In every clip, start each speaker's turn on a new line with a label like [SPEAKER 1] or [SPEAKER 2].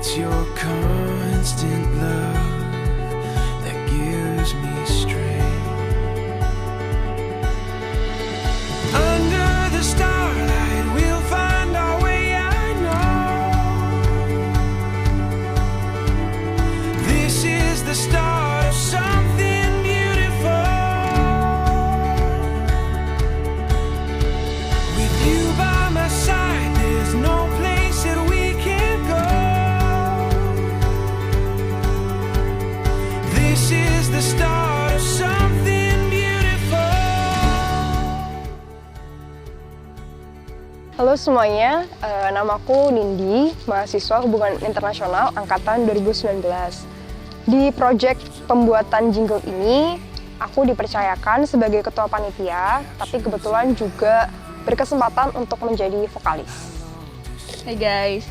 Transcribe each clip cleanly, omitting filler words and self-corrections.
[SPEAKER 1] It's your constant love that gives me strength. Under the starlight we'll find our way, I know. This is the start of something beautiful. With you by my side, there's no place that we can't go. This is the start of something beautiful.
[SPEAKER 2] Halo semuanya, namaku Nindi, mahasiswa Hubungan Internasional Angkatan 2019. Di proyek pembuatan jingle ini, aku dipercayakan sebagai ketua panitia, tapi kebetulan juga berkesempatan untuk menjadi vokalis.
[SPEAKER 3] Hai guys,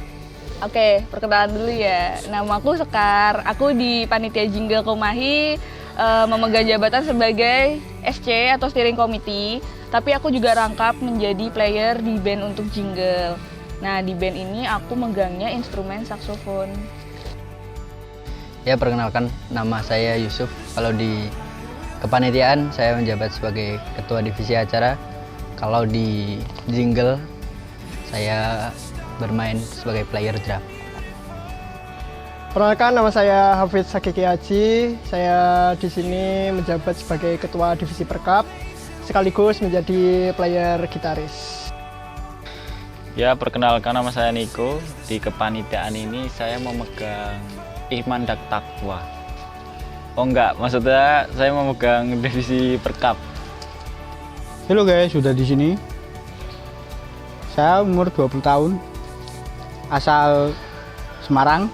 [SPEAKER 3] oke perkenalan dulu ya. Nama aku Sekar, aku di panitia jingle Komahi memegang jabatan sebagai SC atau steering committee. Tapi aku juga rangkap menjadi player di band untuk jingle. Nah di band ini aku megangnya instrumen saksofon.
[SPEAKER 4] Ya, perkenalkan, nama saya Yusuf. Kalau di kepanitiaan saya menjabat sebagai ketua divisi acara. Kalau di jingle saya bermain sebagai player drum.
[SPEAKER 5] Perkenalkan, nama saya Hafidz Hakiki Haji. Saya di sini menjabat sebagai ketua divisi perkap sekaligus menjadi player gitaris.
[SPEAKER 6] Ya, perkenalkan, nama saya Niko. Di kepanitiaan ini saya memegang Iman dan Takwa. Oh enggak, maksudnya saya memegang divisi perkap.
[SPEAKER 7] Halo guys, sudah di sini. Saya umur 20 tahun. Asal Semarang.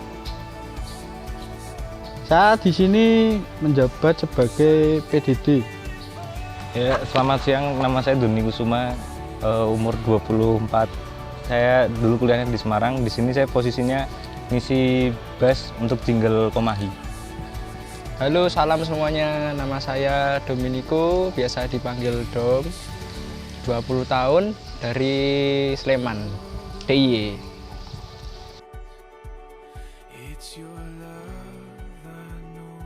[SPEAKER 7] Saya di sini menjabat sebagai PDD.
[SPEAKER 8] Ya, selamat siang. Nama saya Doni Kusuma, umur 24. Saya dulu kuliahnya di Semarang. Di sini saya posisinya ngisi bass untuk jingle Komahi.
[SPEAKER 9] Halo, salam semuanya. Nama saya Dominico, biasa dipanggil Dom. 20 tahun dari Sleman, DIY.
[SPEAKER 1] It's your love I know.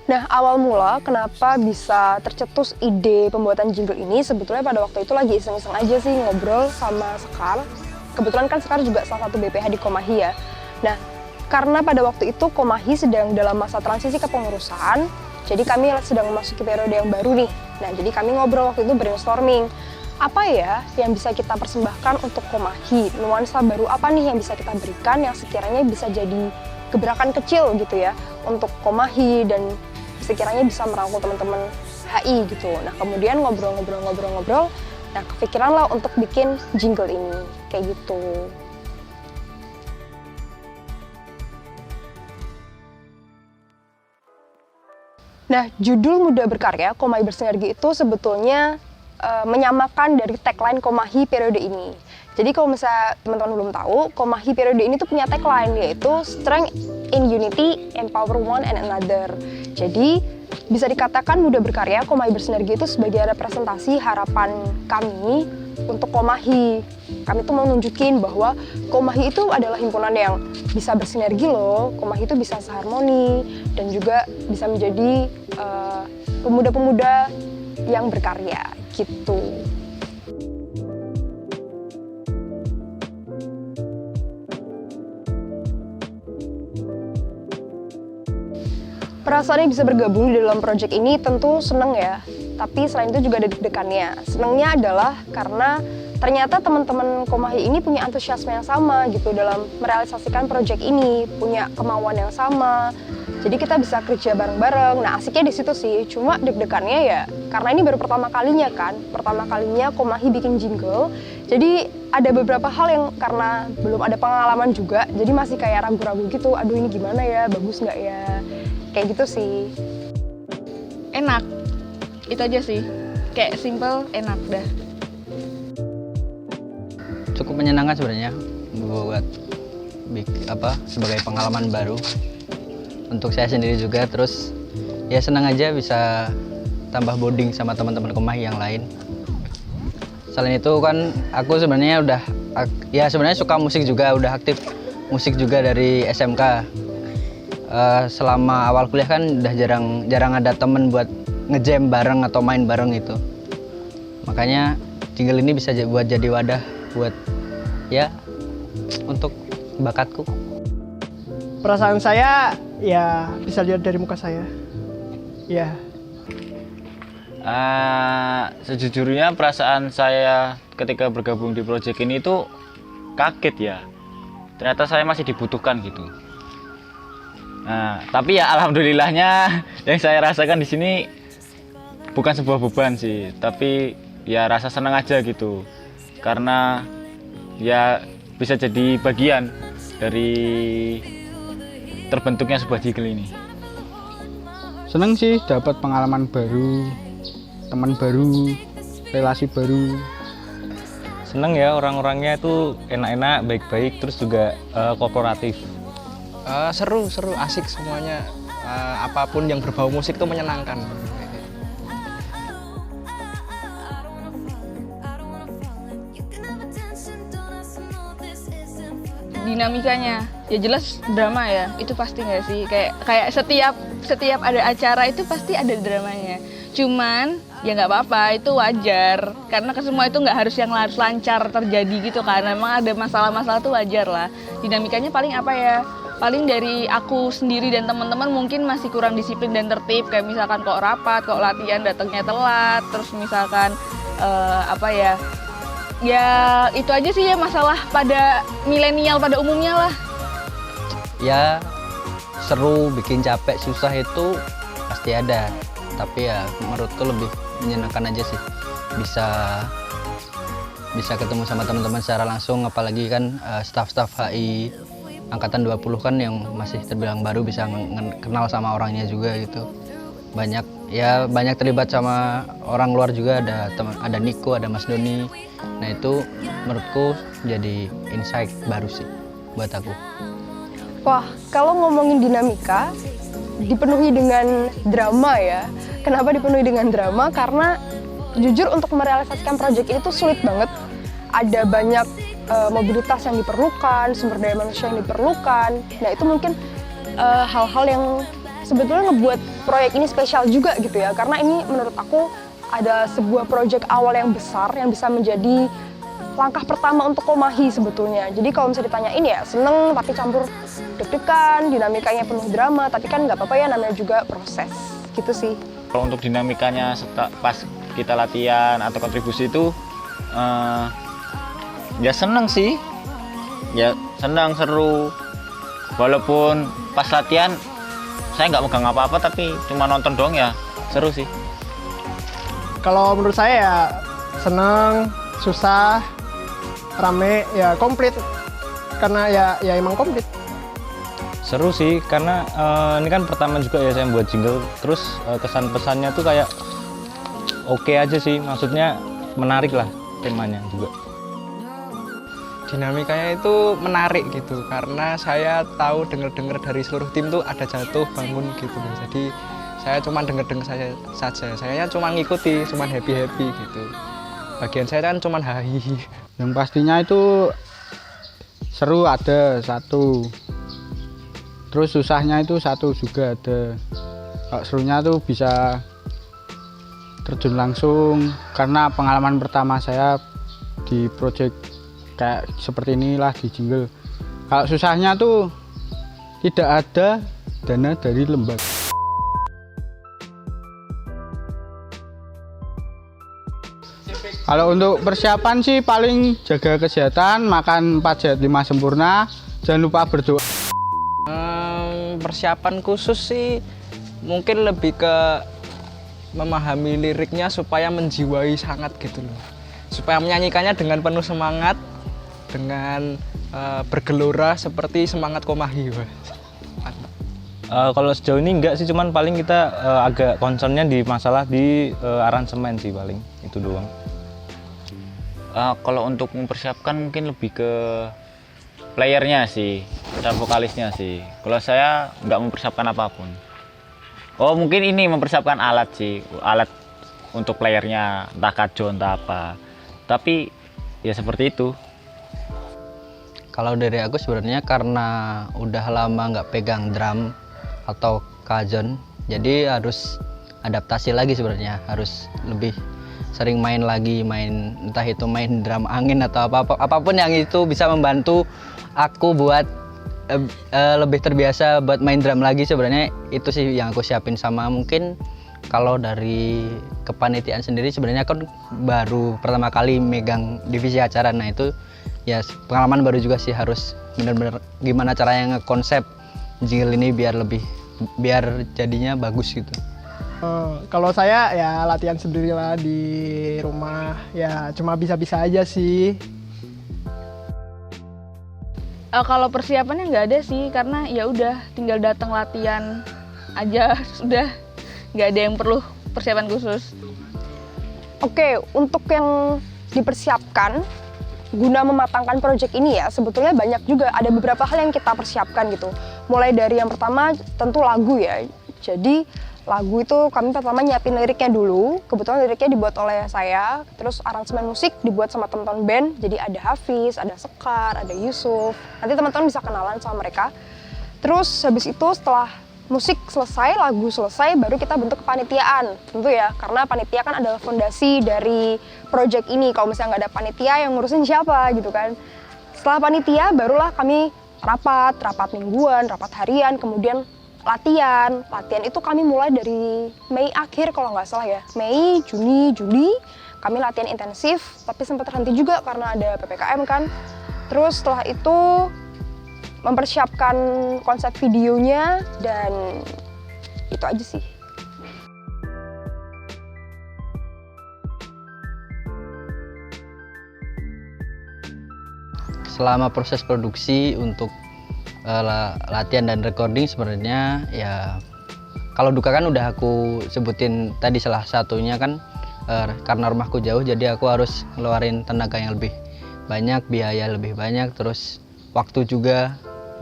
[SPEAKER 2] Nah, awal mula kenapa bisa tercetus ide pembuatan jingle ini, sebetulnya pada waktu itu lagi iseng-iseng aja sih ngobrol sama Sekar. Kebetulan kan Sekar juga salah satu BPH di Komahi ya. Nah, karena pada waktu itu Komahi sedang dalam masa transisi kepengurusan, jadi kami sedang memasuki periode yang baru nih. Nah, jadi kami ngobrol waktu itu brainstorming. Apa ya yang bisa kita persembahkan untuk Komahi? Nuansa baru apa nih yang bisa kita berikan yang sekiranya bisa jadi gebrakan kecil gitu ya untuk Komahi dan sekiranya bisa merangkul teman-teman HI gitu. Nah, kemudian ngobrol-ngobrol, nah kepikiran lah untuk bikin jingle ini, kayak gitu. Nah, judul Muda Berkarya, Komahi Bersinergi itu sebetulnya menyamakan dari tagline Komahi periode ini. Jadi kalau misalnya teman-teman belum tahu, Komahi periode ini tuh punya tagline yaitu Strength in Unity, Empower One and Another. Jadi bisa dikatakan Muda Berkarya, Komahi Bersinergi itu sebagai representasi harapan kami untuk Komahi. Kami tuh mau nunjukin bahwa Komahi itu adalah himpunan yang bisa bersinergi loh. Komahi itu bisa seharmoni dan juga bisa menjadi pemuda-pemuda yang berkarya gitu. Perasaannya bisa bergabung di dalam proyek ini tentu seneng ya, tapi selain itu juga ada deg-degannya. Senengnya adalah karena ternyata teman-teman Komahi ini punya antusiasme yang sama gitu dalam merealisasikan proyek ini, punya kemauan yang sama. Jadi kita bisa kerja bareng-bareng. Nah, asiknya di situ sih. Cuma deg-degannya ya karena ini baru pertama kalinya kan. Pertama kalinya Komahi bikin jingle. Jadi ada beberapa hal yang karena belum ada pengalaman juga, jadi masih kayak ragu-ragu gitu. Aduh, ini gimana ya? Bagus nggak ya? Kayak gitu sih.
[SPEAKER 3] Enak, itu aja sih. Kayak simple, enak dah.
[SPEAKER 4] Cukup menyenangkan sebenarnya buat sebagai pengalaman baru untuk saya sendiri juga. Terus ya senang aja bisa tambah bonding sama teman-teman Komahi yang lain. Selain itu kan aku sebenarnya sebenarnya suka musik juga, udah aktif musik juga dari SMK. Selama awal kuliah kan udah jarang ada temen buat ngejam bareng atau main bareng gitu. Makanya jingle ini bisa buat jadi wadah buat ya untuk bakatku.
[SPEAKER 5] Perasaan saya ya bisa lihat dari muka saya. Ya.
[SPEAKER 6] Sejujurnya perasaan saya ketika bergabung di proyek ini tuh kaget ya. Ternyata saya masih dibutuhkan gitu. Nah, tapi ya alhamdulillahnya yang saya rasakan di sini bukan sebuah beban sih, tapi ya rasa senang aja gitu. Karena ya bisa jadi bagian dari terbentuknya sebuah jingle ini.
[SPEAKER 7] Seneng sih dapat pengalaman baru, teman baru, relasi baru.
[SPEAKER 8] Seneng ya, orang-orangnya itu enak-enak, baik-baik, terus juga kooperatif.
[SPEAKER 9] Seru, asik semuanya. Apapun yang berbau musik itu menyenangkan.
[SPEAKER 3] Dinamikanya ya jelas drama ya, itu pasti nggak sih, kayak setiap ada acara itu pasti ada dramanya. Cuman ya nggak apa-apa, itu wajar karena semua itu nggak harus yang lancar terjadi gitu kan. Memang ada masalah-masalah tuh wajar lah. Dinamikanya paling apa ya, paling dari aku sendiri dan teman-teman mungkin masih kurang disiplin dan tertib, kayak misalkan kok rapat, kok latihan datangnya telat, terus misalkan ya itu aja sih ya, masalah pada milenial pada umumnya lah.
[SPEAKER 4] Ya seru, bikin capek, susah itu pasti ada. Tapi ya menurutku lebih menyenangkan aja sih. Bisa ketemu sama teman-teman secara langsung, apalagi kan staff-staff HI angkatan 20 kan yang masih terbilang baru, bisa kenal sama orangnya juga gitu. Banyak terlibat sama orang luar juga, ada Niko, ada Mas Doni. Nah itu menurutku jadi insight baru sih buat aku.
[SPEAKER 2] Wah, kalau ngomongin dinamika, dipenuhi dengan drama ya. Kenapa dipenuhi dengan drama? Karena jujur untuk merealisasikan proyek ini tuh sulit banget. Ada banyak mobilitas yang diperlukan, sumber daya manusia yang diperlukan. Nah itu mungkin hal-hal yang sebetulnya ngebuat proyek ini spesial juga gitu ya. Karena ini menurut aku ada sebuah proyek awal yang besar yang bisa menjadi langkah pertama untuk Komahi sebetulnya. Jadi kalau misalnya ditanyain ya seneng, tapi campur deg-degan, dinamikanya penuh drama, tapi kan nggak apa-apa ya, namanya juga proses gitu sih.
[SPEAKER 6] Kalau untuk dinamikanya pas kita latihan atau kontribusi itu ya seneng sih, ya senang, seru. Walaupun pas latihan saya nggak megang apa-apa, tapi cuma nonton doang ya seru sih.
[SPEAKER 5] Kalau menurut saya ya seneng, susah, rame, ya komplit. Karena ya emang komplit.
[SPEAKER 8] Seru sih, karena ini kan pertama juga ya saya buat jingle, terus kesan pesannya tuh kayak oke aja sih, maksudnya menarik lah temanya juga.
[SPEAKER 9] Dinamikanya itu menarik gitu, karena saya tahu dengar dari seluruh tim tuh ada jatuh bangun gitu. Jadi saya cuma dengar saja, saya cuma ngikuti, cuma happy gitu. Bagian saya kan cuma hahi.
[SPEAKER 7] Yang pastinya itu seru ada satu, terus susahnya itu satu juga ada. Kalau serunya tuh bisa terjun langsung, karena pengalaman pertama saya di project kayak seperti inilah di jingle. Kalau susahnya tuh tidak ada dana dari lembaga. Kalau untuk persiapan sih paling jaga kesehatan, makan 4 sehat 5 sempurna, jangan lupa berdoa.
[SPEAKER 9] Persiapan khusus sih mungkin lebih ke memahami liriknya supaya menjiwai sangat gitu loh. Supaya menyanyikannya dengan penuh semangat, dengan bergelora seperti semangat Komahi.
[SPEAKER 8] Kalau sejauh ini enggak sih, cuman paling kita agak concernnya di masalah di aransemen sih, paling itu doang.
[SPEAKER 6] Kalau untuk mempersiapkan mungkin lebih ke playernya sih dan vokalisnya sih. Kalau saya nggak mempersiapkan apapun. Oh mungkin ini mempersiapkan alat sih, alat untuk playernya, entah kajo entah apa. Tapi ya seperti itu.
[SPEAKER 4] Kalau dari aku sebenarnya karena udah lama nggak pegang drum atau kajon, jadi harus adaptasi lagi sebenarnya, harus lebih sering main lagi, entah itu main drum angin atau apapun yang itu bisa membantu aku buat lebih terbiasa buat main drum lagi. Sebenarnya itu sih yang aku siapin. Sama mungkin kalau dari kepanitiaan sendiri sebenarnya kan baru pertama kali megang divisi acara, nah itu ya pengalaman baru juga sih, harus benar-benar gimana caranya ngekonsep jingle ini biar jadinya bagus gitu.
[SPEAKER 5] Kalau saya ya latihan sendirilah di rumah, ya cuma bisa-bisa aja sih.
[SPEAKER 3] Kalau persiapannya nggak ada sih, karena ya udah tinggal datang latihan aja, sudah nggak ada yang perlu persiapan khusus.
[SPEAKER 2] Oke, untuk yang dipersiapkan guna mematangkan proyek ini ya, sebetulnya banyak juga, ada beberapa hal yang kita persiapkan gitu. Mulai dari yang pertama tentu lagu ya. Jadi lagu itu kami pertama nyiapin liriknya dulu. Kebetulan liriknya dibuat oleh saya, terus aransemen musik dibuat sama teman-teman band. Jadi ada Hafiz, ada Sekar, ada Yusuf. Nanti teman-teman bisa kenalan sama mereka. Terus habis itu setelah musik selesai, lagu selesai, baru kita bentuk kepanitiaan. Tentu ya, karena panitia kan adalah fondasi dari proyek ini. Kalau misalnya nggak ada panitia, yang ngurusin siapa gitu kan. Setelah panitia, barulah kami rapat mingguan, rapat harian, kemudian latihan. Latihan itu kami mulai dari Mei akhir kalau nggak salah ya. Mei, Juni, Juli, kami latihan intensif, tapi sempat terhenti juga karena ada PPKM kan. Terus setelah itu mempersiapkan konsep videonya, dan itu aja sih.
[SPEAKER 4] Selama proses produksi untuk latihan dan recording sebenarnya ya, kalau duka kan udah aku sebutin tadi, salah satunya kan karena rumahku jauh, jadi aku harus ngeluarin tenaga yang lebih banyak, biaya lebih banyak, terus waktu juga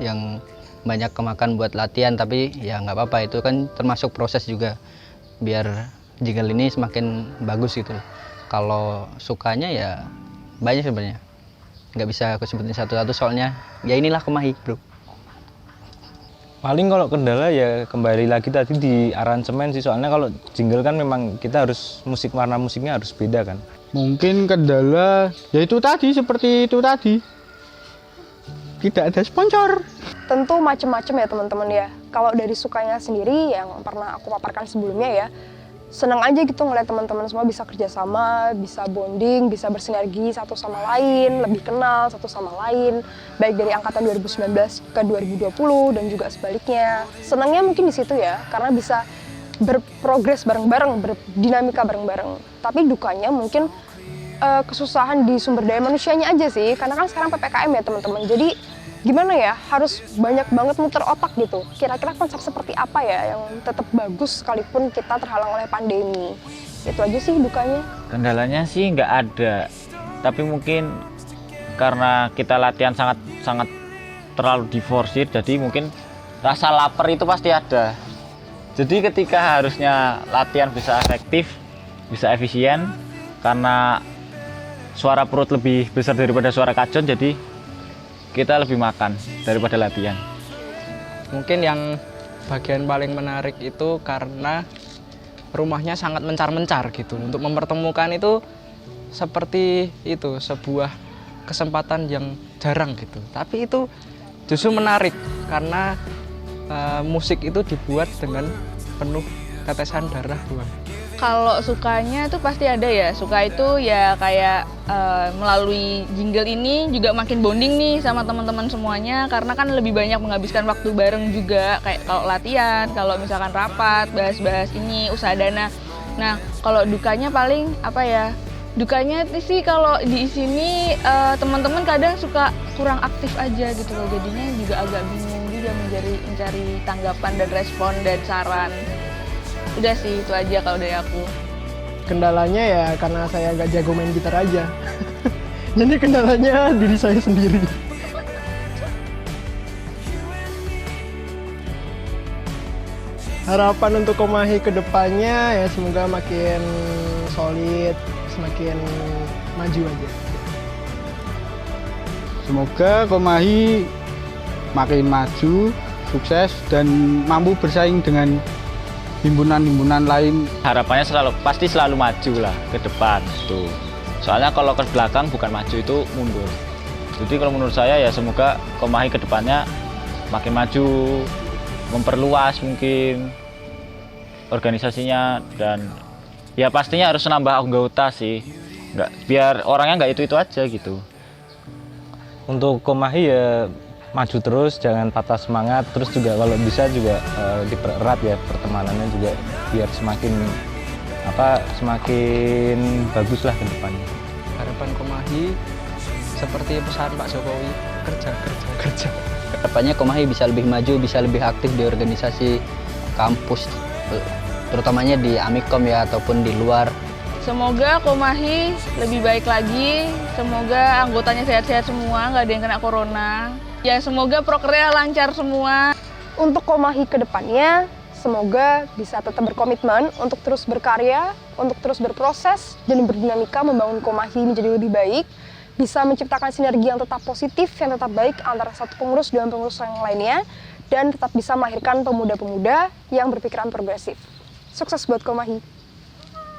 [SPEAKER 4] yang banyak kemakan buat latihan. Tapi ya nggak apa-apa, itu kan termasuk proses juga biar jingle ini semakin bagus gitu. Kalau sukanya ya banyak sebenarnya, nggak bisa aku sebutin satu-satu soalnya ya inilah Komahi bro.
[SPEAKER 8] Paling kalau kendala ya kembali lagi tadi di aransemen sih, soalnya kalau jingle kan memang kita harus warna musiknya harus beda kan.
[SPEAKER 7] Mungkin kendala ya itu tadi, seperti itu tadi, tidak ada sponsor.
[SPEAKER 2] Tentu macam-macam ya teman-teman ya. Kalau dari sukanya sendiri yang pernah aku paparkan sebelumnya ya, senang aja gitu ngeliat teman-teman semua bisa kerjasama, bisa bonding, bisa bersinergi satu sama lain, lebih kenal satu sama lain, baik dari angkatan 2019 ke 2020 dan juga sebaliknya. Senangnya mungkin di situ ya, karena bisa berprogres bareng-bareng, berdinamika bareng-bareng. Tapi dukanya mungkin kesusahan di sumber daya manusianya aja sih, karena kan sekarang PPKM ya teman-teman. Jadi gimana ya, harus banyak banget muter otak gitu. Kira-kira konsep seperti apa ya yang tetap bagus sekalipun kita terhalang oleh pandemi. Itu aja sih dukanya.
[SPEAKER 6] Kendalanya sih nggak ada, tapi mungkin karena kita latihan sangat terlalu diforsir, jadi mungkin rasa lapar itu pasti ada. Jadi ketika harusnya latihan bisa efektif, bisa efisien, karena suara perut lebih besar daripada suara kajon, jadi kita lebih makan daripada latihan.
[SPEAKER 9] Mungkin yang bagian paling menarik itu karena rumahnya sangat mencar-mencar gitu. Untuk mempertemukan itu seperti itu, sebuah kesempatan yang jarang gitu. Tapi itu justru menarik karena musik itu dibuat dengan penuh tetesan darah buah.
[SPEAKER 3] Kalau sukanya tuh pasti ada ya. Suka itu ya kayak melalui jingle ini juga makin bonding nih sama teman-teman semuanya, karena kan lebih banyak menghabiskan waktu bareng juga, kayak kalau latihan, kalau misalkan rapat, bahas-bahas ini, usaha dana. Nah, kalau dukanya paling apa ya? Dukanya sih kalau di sini teman-teman kadang suka kurang aktif aja gitu loh. Jadinya juga agak bingung juga mencari tanggapan dan respon dan saran. Udah sih, itu aja kalau dari aku.
[SPEAKER 5] Kendalanya ya karena saya nggak jago main gitar aja. Jadi kendalanya diri saya sendiri. Harapan untuk Komahi ke depannya ya semoga makin solid, semakin maju aja.
[SPEAKER 7] Semoga Komahi makin maju, sukses, dan mampu bersaing dengan himpunan-himpunan lain.
[SPEAKER 6] Harapannya pasti selalu maju lah ke depan tuh. Soalnya kalau ke belakang bukan maju, itu mundur. Jadi kalau menurut saya ya semoga Komahi ke depannya makin maju, memperluas mungkin organisasinya, dan ya pastinya harus nambah anggota sih. Nggak, biar orangnya nggak itu-itu aja gitu.
[SPEAKER 8] Untuk Komahi ya maju terus, jangan patah semangat, terus juga kalau bisa juga dipererat ya pertemanannya juga biar semakin bagus lah ke depannya.
[SPEAKER 9] Harapan Komahi seperti pesan Pak Jokowi, kerja.
[SPEAKER 4] Kedepannya Komahi bisa lebih maju, bisa lebih aktif di organisasi kampus, terutamanya di Amikom ya, ataupun di luar.
[SPEAKER 3] Semoga Komahi lebih baik lagi, semoga anggotanya sehat-sehat semua, nggak ada yang kena corona. Ya semoga prokernya lancar semua.
[SPEAKER 2] Untuk Komahi ke depannya, semoga bisa tetap berkomitmen untuk terus berkarya, untuk terus berproses, dan berdinamika membangun Komahi menjadi lebih baik, bisa menciptakan sinergi yang tetap positif, yang tetap baik antara satu pengurus dengan pengurus yang lainnya, dan tetap bisa melahirkan pemuda-pemuda yang berpikiran progresif. Sukses buat Komahi!